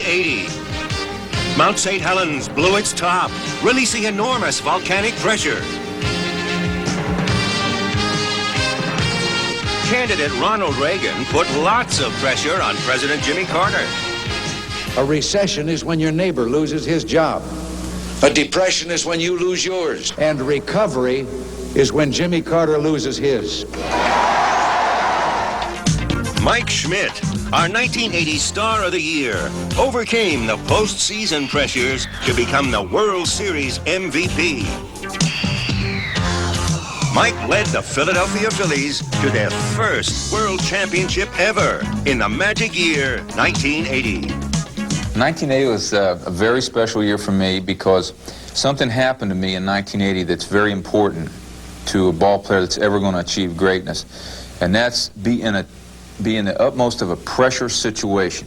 1980. Mount St. Helens blew its top, releasing enormous volcanic pressure. Candidate Ronald Reagan put lots of pressure on President Jimmy Carter. A recession is when your neighbor loses his job. A depression is when you lose yours. And recovery is when Jimmy Carter loses his. Mike Schmidt, our 1980 Star of the Year, overcame the postseason pressures to become the World Series MVP. Mike led the Philadelphia Phillies to their first World Championship ever in the magic year 1980. 1980 was a very special year for me because something happened to me in 1980 that's very important to a ball player that's ever going to achieve greatness, and that's be in the utmost of a pressure situation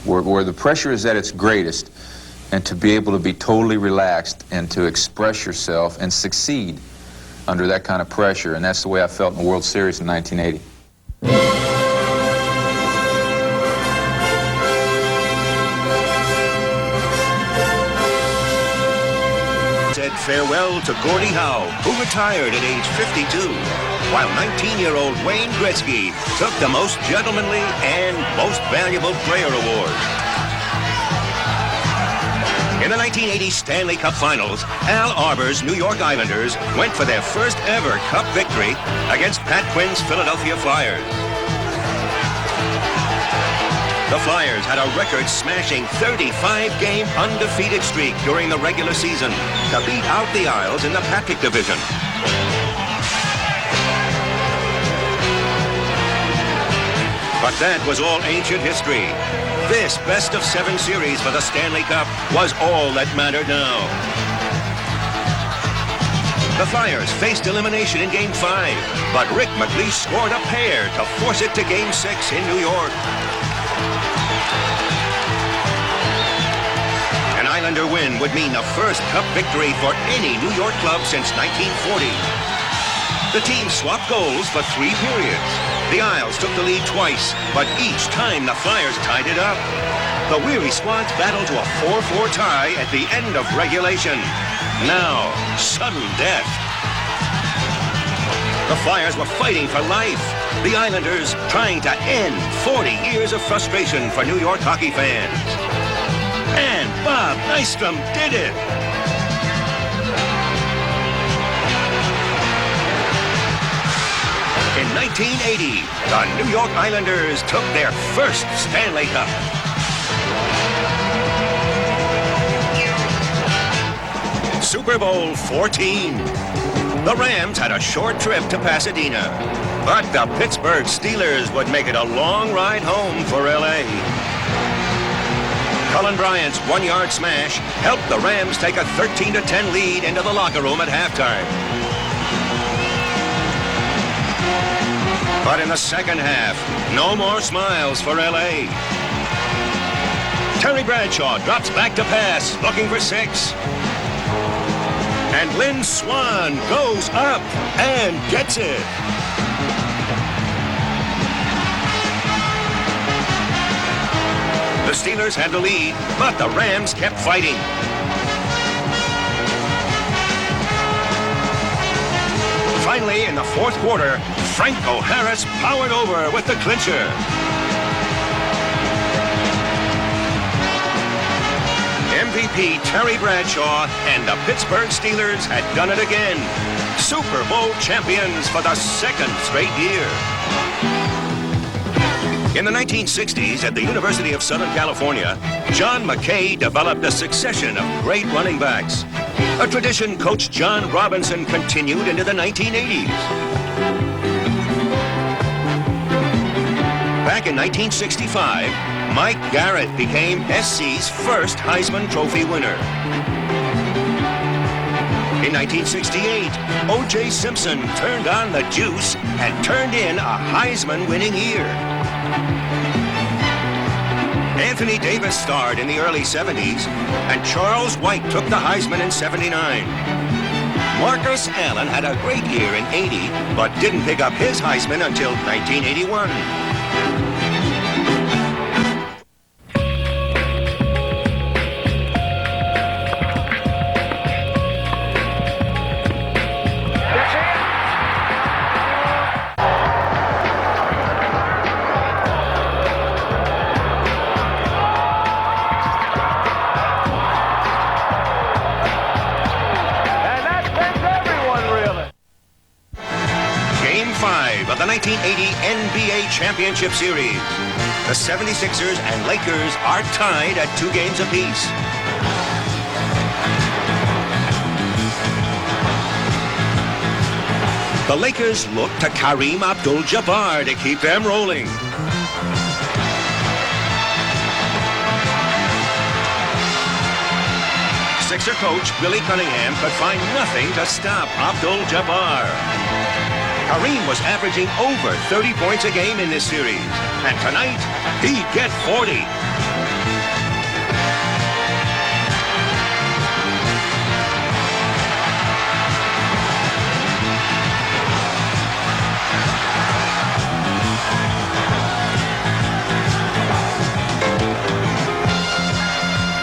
where the pressure is at its greatest, and to be able to be totally relaxed and to express yourself and succeed under that kind of pressure. And that's the way I felt in the World Series in 1980. Said farewell to Gordie Howe, who retired at age 52, while 19-year-old Wayne Gretzky took the Most Gentlemanly and Most Valuable Player award. In the 1980 Stanley Cup Finals, Al Arbor's New York Islanders went for their first ever Cup victory against Pat Quinn's Philadelphia Flyers. The Flyers had a record-smashing 35-game undefeated streak during the regular season to beat out the Isles in the Patrick Division. But that was all ancient history. This best-of-7 series for the Stanley Cup was all that mattered now. The Flyers faced elimination in Game 5, but Rick McLeish scored a pair to force it to Game 6 in New York. An Islander win would mean the first Cup victory for any New York club since 1940. The team swapped goals for 3 periods. The Isles took the lead twice, but each time the Flyers tied it up. The weary squads battled to a 4-4 tie at the end of regulation. Now, sudden death. The Flyers were fighting for life. The Islanders trying to end 40 years of frustration for New York hockey fans. And Bob Nystrom did it. In 1980, the New York Islanders took their first Stanley Cup. Super Bowl 14. The Rams had a short trip to Pasadena, but the Pittsburgh Steelers would make it a long ride home for L.A. Cullen Bryant's one-yard smash helped the Rams take a 13-10 lead into the locker room at halftime. But in the second half, no more smiles for L.A. Terry Bradshaw drops back to pass, looking for 6. And Lynn Swann goes up and gets it. The Steelers had the lead, but the Rams kept fighting. Finally, in the fourth quarter, Franco Harris powered over with the clincher. MVP Terry Bradshaw and the Pittsburgh Steelers had done it again. Super Bowl champions for the second straight year. In the 1960s, at the University of Southern California, John McKay developed a succession of great running backs. A tradition Coach John Robinson continued into the 1980s. Back in 1965, Mike Garrett became SC's first Heisman Trophy winner. In 1968, O.J. Simpson turned on the juice and turned in a Heisman-winning year. Anthony Davis starred in the early 70s, and Charles White took the Heisman in 79. Marcus Allen had a great year in 80, but didn't pick up his Heisman until 1981. 1980 NBA Championship Series. The 76ers and Lakers are tied at 2 games apiece. The Lakers look to Kareem Abdul-Jabbar to keep them rolling. Sixer coach Billy Cunningham could find nothing to stop Abdul-Jabbar. Kareem was averaging over 30 points a game in this series, and tonight he'd get 40.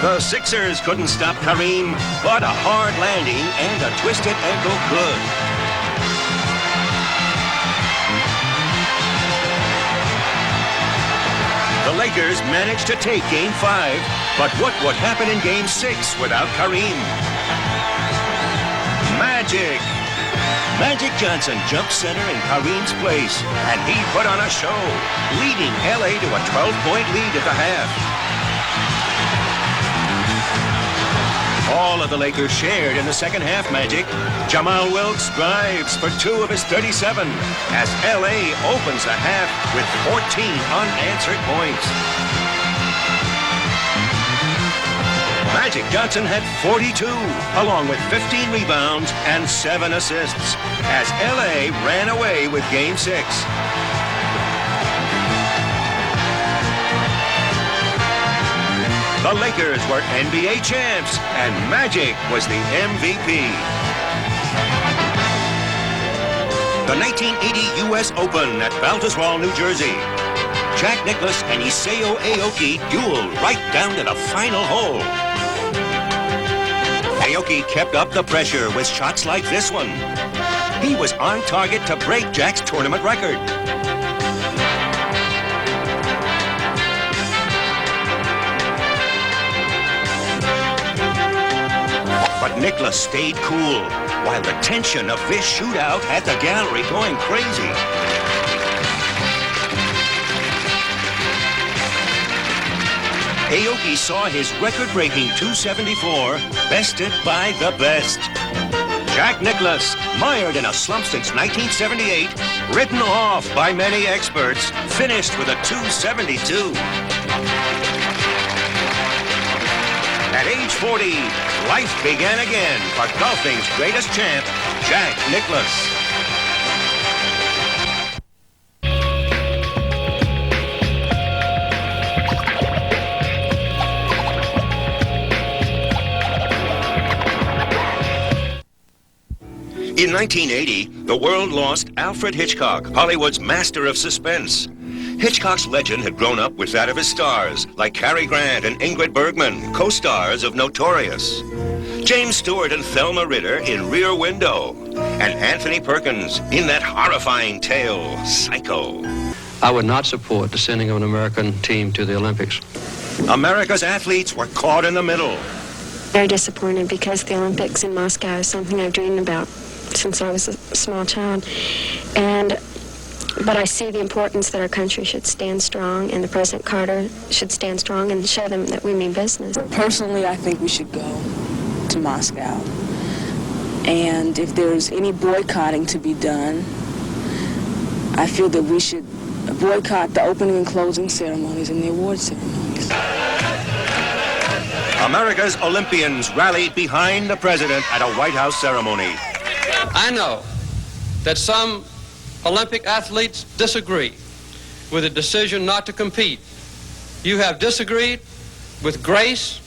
The Sixers couldn't stop Kareem, but a hard landing and a twisted ankle could. The Lakers managed to take Game 5, but what would happen in Game 6 without Kareem? Magic! Magic Johnson jumped center in Kareem's place, and he put on a show, leading LA to a 12-point lead at the half. All of the Lakers shared in the second half magic. Jamal Wilkes drives for 2 of his 37 as LA opens the half with 14 unanswered points. Magic Johnson had 42, along with 15 rebounds and 7 assists, as LA ran away with Game 6. The Lakers were NBA champs, and Magic was the MVP. The 1980 U.S. Open at Baltusrol, New Jersey. Jack Nicklaus and Isao Aoki dueled right down to the final hole. Aoki kept up the pressure with shots like this one. He was on target to break Jack's tournament record. But Nicklaus stayed cool, while the tension of this shootout had the gallery going crazy. Aoki saw his record-breaking 274 bested by the best. Jack Nicklaus, mired in a slump since 1978, written off by many experts, finished with a 272. At age 40, life began again for golfing's greatest champ, Jack Nicklaus. In 1980, the world lost Alfred Hitchcock, Hollywood's master of suspense. Hitchcock's legend had grown up with that of his stars, like Cary Grant and Ingrid Bergman, co-stars of Notorious. James Stewart and Thelma Ritter in Rear Window, and Anthony Perkins in that horrifying tale, Psycho. I would not support the sending of an American team to the Olympics. America's athletes were caught in the middle. Very disappointed because the Olympics in Moscow is something I've dreamed about since I was a small child. But I see the importance that our country should stand strong, and the President Carter should stand strong and show them that we mean business. Personally, I think we should go to Moscow. And if there's any boycotting to be done, I feel that we should boycott the opening and closing ceremonies and the award ceremonies. America's Olympians rallied behind the president at a White House ceremony. I know that some Olympic athletes disagree with the decision not to compete. You have disagreed with grace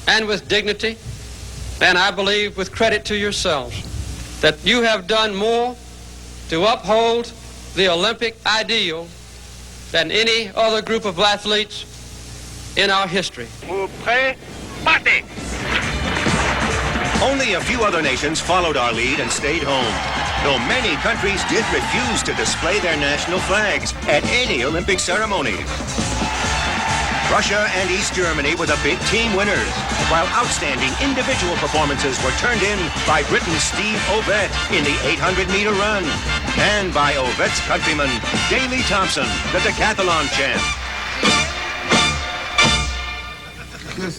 and with dignity, and I believe with credit to yourselves that you have done more to uphold the Olympic ideal than any other group of athletes in our history. Only a few other nations followed our lead and stayed home, though many countries did refuse to display their national flags at any Olympic ceremony. Russia and East Germany were the big team winners, while outstanding individual performances were turned in by Britain's Steve Ovett in the 800-meter run. and by Ovet's countryman, Daley Thompson, the decathlon champ.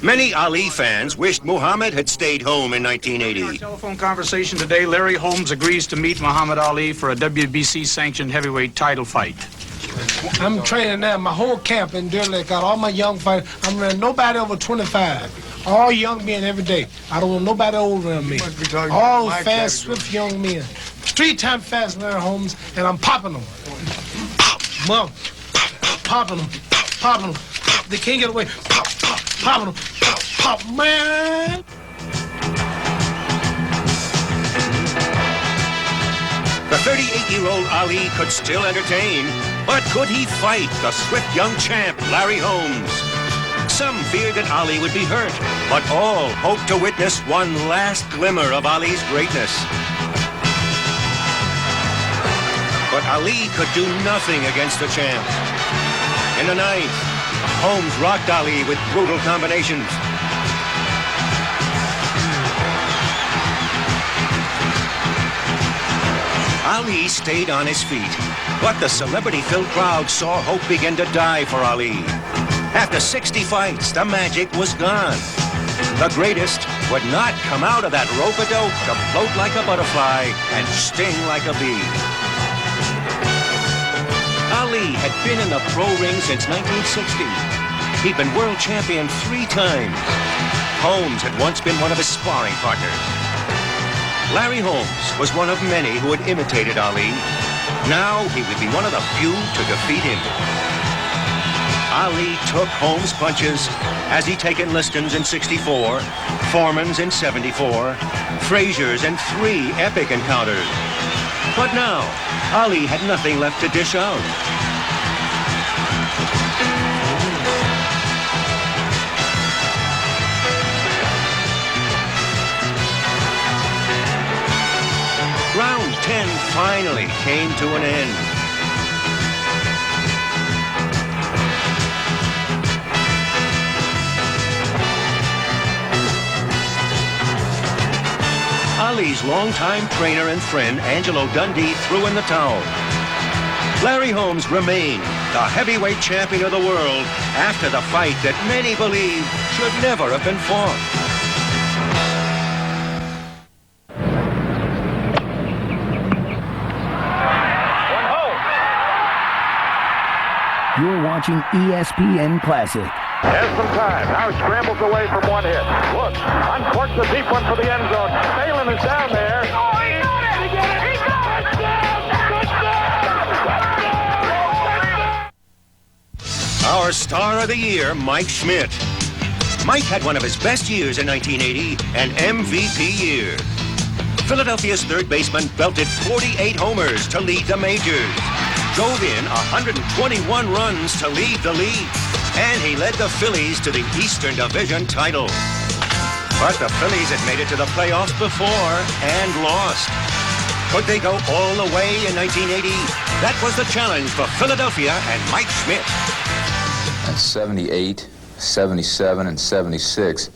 Many Ali fans wished Muhammad had stayed home in 1980. Telephone conversation today, Larry Holmes agrees to meet Muhammad Ali for a WBC-sanctioned heavyweight title fight. I'm training now. My whole camp in Deer Lake, got all my young fighters. I'm running nobody over 25. All young men every day. I don't want nobody older than me. All fast, swift young men. 3 times fast, Larry Holmes, and I'm popping them. Pop, mom, popping them, popping them. They can't get away. Pop, pop, popping them, pop, pop, man. The 38-year-old Ali could still entertain, but could he fight the swift young champ, Larry Holmes? Some feared that Ali would be hurt, but all hoped to witness one last glimmer of Ali's greatness. But Ali could do nothing against the champ. In the 9th, Holmes rocked Ali with brutal combinations. Ali stayed on his feet, but the celebrity-filled crowd saw hope begin to die for Ali. After 60 fights, the magic was gone. The greatest would not come out of that rope-a-dope to float like a butterfly and sting like a bee. Ali had been in the pro ring since 1960. He'd been world champion 3 times. Holmes had once been one of his sparring partners. Larry Holmes was one of many who had imitated Ali. Now he would be one of the few to defeat him. Ali took Holmes' punches as he'd taken Liston's in 64, Foreman's in 74, Frazier's in 3 epic encounters. But now, Ali had nothing left to dish out. Round 10 finally came to an end. Ali's longtime trainer and friend, Angelo Dundee, threw in the towel. Larry Holmes remained the heavyweight champion of the world after the fight that many believe should never have been fought. You're watching ESPN Classic. Has some time. Now scrambles away from one hit. Look, uncorks the deep one for the end zone. Phelan is down there. Oh, he got it! He got it! He got it! Our star of the year, Mike Schmidt. Mike had one of his best years in 1980, an MVP year. Philadelphia's third baseman belted 48 homers to lead the majors. Drove in 121 runs to lead the league. And he led the Phillies to the Eastern Division title. But the Phillies had made it to the playoffs before and lost. Could they go all the way in 1980? That was the challenge for Philadelphia and Mike Schmidt. In 78, 77, and 76,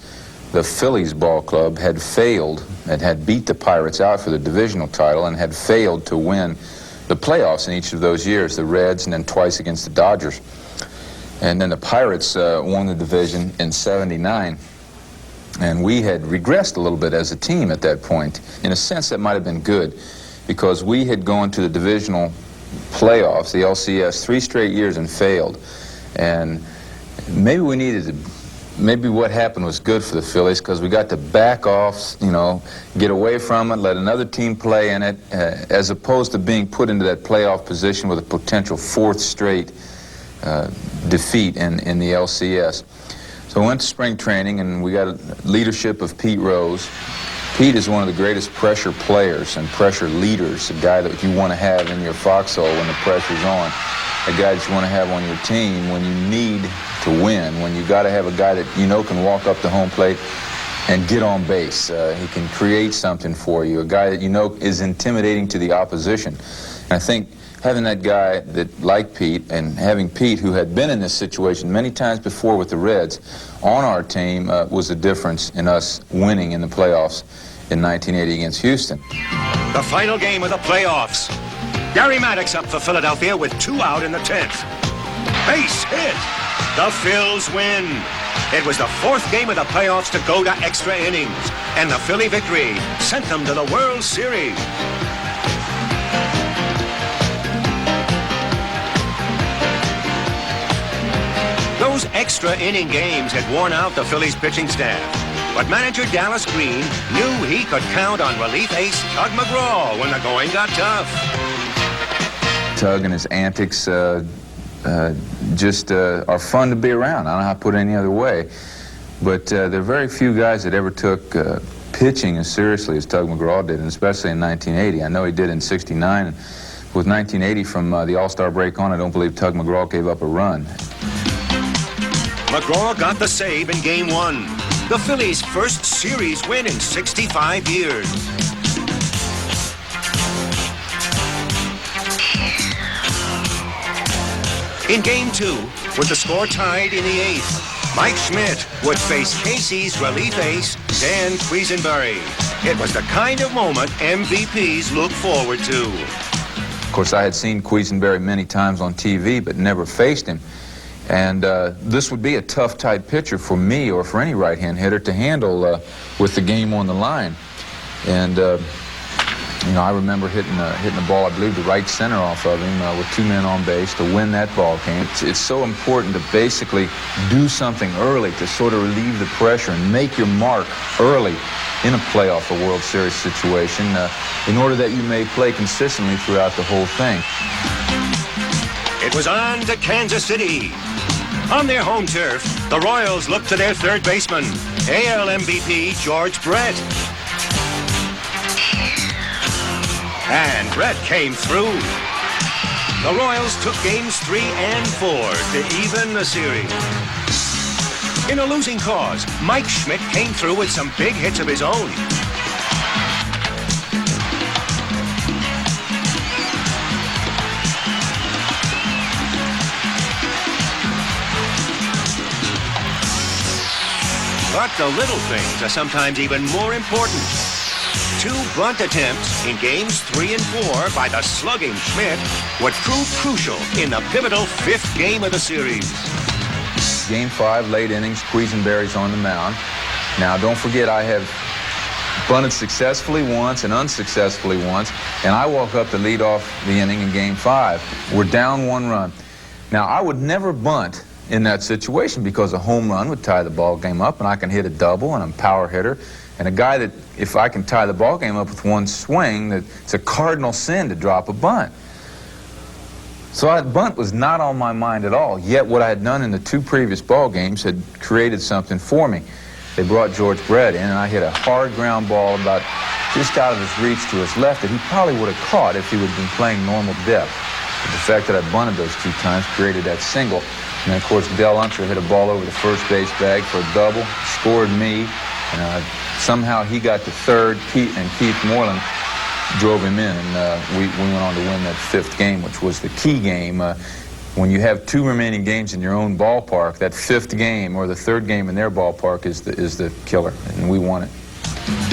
the Phillies ball club had failed and had beat the Pirates out for the divisional title and had failed to win the playoffs in each of those years, the Reds and then twice against the Dodgers. And then the Pirates won the division in 79. And we had regressed a little bit as a team at that point. In a sense, that might have been good because we had gone to the divisional playoffs, the LCS, 3 straight years and failed. And maybe we needed to, maybe what happened was good for the Phillies because we got to back off, you know, get away from it, let another team play in it, as opposed to being put into that playoff position with a potential 4th straight defeat in the LCS. So I went to spring training and we got a leadership of Pete Rose. Pete is one of the greatest pressure players and pressure leaders, a guy that you want to have in your foxhole when the pressure's on, a guy that you want to have on your team when you need to win, when you got to have a guy that you know can walk up the home plate and get on base. He can create something for you, a guy that you know is intimidating to the opposition. And I think having that guy that like Pete and having Pete, who had been in this situation many times before with the Reds, on our team was a difference in us winning in the playoffs in 1980 against Houston. The final game of the playoffs. Gary Maddox up for Philadelphia with 2 out in the 10th. Base hit. The Phils win. It was the 4th game of the playoffs to go to extra innings, and the Philly victory sent them to the World Series. Those extra inning games had worn out the Phillies pitching staff, but manager Dallas Green knew he could count on relief ace Tug McGraw when the going got tough. Tug and his antics just are fun to be around. I don't know how to put it any other way. But there are very few guys that ever took pitching as seriously as Tug McGraw did, and especially in 1980. I know he did in '69. With 1980 from the All-Star break on, I don't believe Tug McGraw gave up a run. McGraw got the save in Game 1. The Phillies' first series win in 65 years. In Game 2, with the score tied in the 8th, Mike Schmidt would face Casey's relief ace, Dan Quisenberry. It was the kind of moment MVPs look forward to. Of course, I had seen Quisenberry many times on TV, but never faced him. And this would be a tough, tight pitcher for me or for any right-hand hitter to handle with the game on the line. And you know, I remember hitting the ball, I believe, the right center off of him with 2 men on base to win that ball game. It's so important to basically do something early to sort of relieve the pressure and make your mark early in a playoff or World Series situation in order that you may play consistently throughout the whole thing. It was on to Kansas City. On their home turf, the Royals looked to their third baseman, AL MVP George Brett. And Brett came through. The Royals took games 3 and 4 to even the series. In a losing cause, Mike Schmidt came through with some big hits of his own. But the little things are sometimes even more important. 2 bunt attempts in games 3 and 4 by the slugging Schmidt would prove crucial in the pivotal 5th game of the series. Game 5, late innings, Quisenberry's on the mound. Now, don't forget, I have bunted successfully once and unsuccessfully once, and I walk up to lead off the inning in Game 5. We're down 1 run. Now, I would never bunt in that situation because a home run would tie the ball game up, and I can hit a double, and I'm a power hitter. And a guy that, if I can tie the ball game up with 1 swing, that it's a cardinal sin to drop a bunt. So that bunt was not on my mind at all. Yet what I had done in the 2 previous ball games had created something for me. They brought George Brett in, and I hit a hard ground ball about just out of his reach to his left that he probably would have caught if he would have been playing normal depth. But the fact that I bunted those 2 times created that single. And then, of course, Del Unser hit a ball over the first base bag for a double, scored me. Somehow he got to third, and Keith Moreland drove him in, and we went on to win that 5th game, which was the key game. When you have 2 remaining games in your own ballpark, that 5th game or the 3rd game in their ballpark is the killer, and we won it.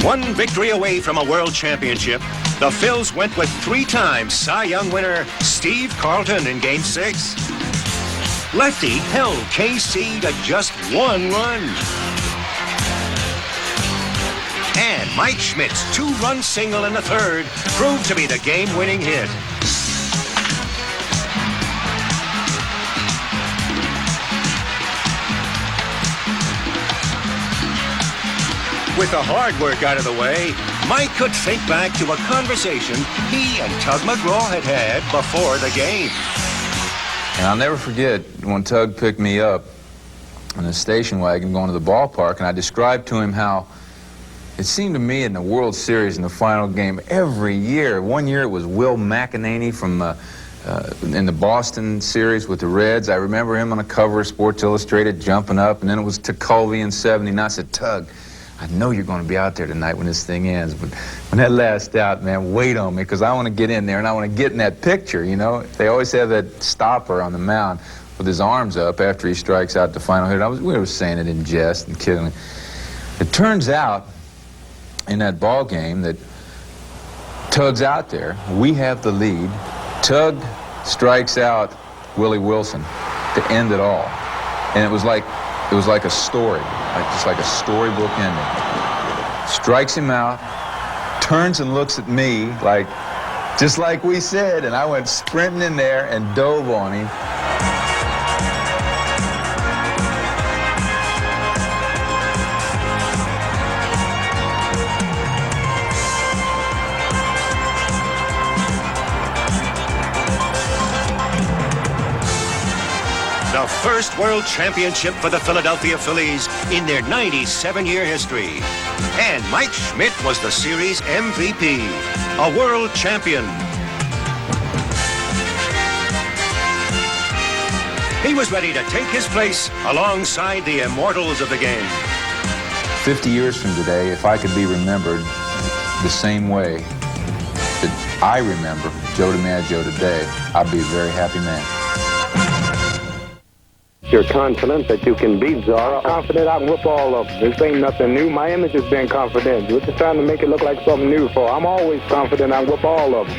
1 victory away from a world championship, the Phils went with 3-time Cy Young winner Steve Carlton in Game 6. Lefty held KC to just 1 run. And Mike Schmidt's 2-run single in the 3rd proved to be the game-winning hit. With the hard work out of the way, Mike could think back to a conversation he and Tug McGraw had had before the game. And I'll never forget when Tug picked me up in a station wagon going to the ballpark, and I described to him how it seemed to me in the World Series in the final game every year. One year it was Will McEnany from in the Boston series with the Reds. I remember him on the cover of Sports Illustrated jumping up, and then it was Tekulve in '70. And I said, Tug, I know you're going to be out there tonight when this thing ends, but when that last out, man, wait on me, because I want to get in there and I want to get in that picture, you know. They always have that stopper on the mound with his arms up after he strikes out the final hit. We were saying it in jest and kidding. It turns out in that ball game that Tug's out there, we have the lead, Tug strikes out Willie Wilson to end it all. And it was like a story, just like a storybook ending. Strikes him out, turns and looks at me like, just like we said, and I went sprinting in there and dove on him. The first world championship for the Philadelphia Phillies in their 97-year history. And Mike Schmidt was the series MVP, a world champion. He was ready to take his place alongside the immortals of the game. 50 years from today, if I could be remembered the same way that I remember Joe DiMaggio today, I'd be a very happy man. You're confident that you can beat Zara. Confident I can whoop all of them. This ain't nothing new. My image has been confident. We're just trying to make it look like something new for. I'm always confident I can whoop all of them.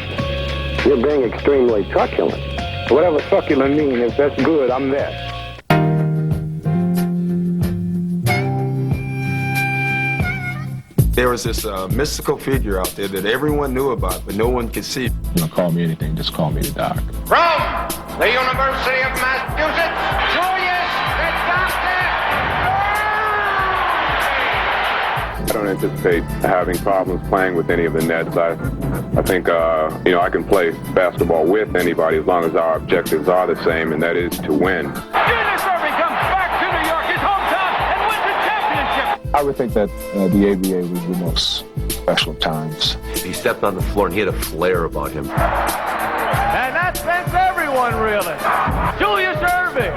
You're being extremely truculent. Whatever truculent means, if that's good, I'm there. There was this mystical figure out there that everyone knew about, but no one could see. You don't call me anything, just call me the doc. From the University of Massachusetts, Julius the Doctor! I don't anticipate having problems playing with any of the Nets. I think, I can play basketball with anybody as long as our objectives are the same, and that is to win. Julius Irving comes back to New York, his hometown, and wins the championship! I would think that the ABA was the most special times. He stepped on the floor and he had a flair about him. And that sends everyone reeling. Julius Irving!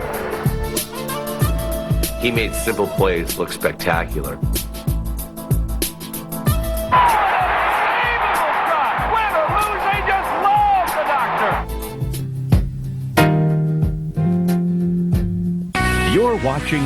He made simple plays look spectacular. You're watching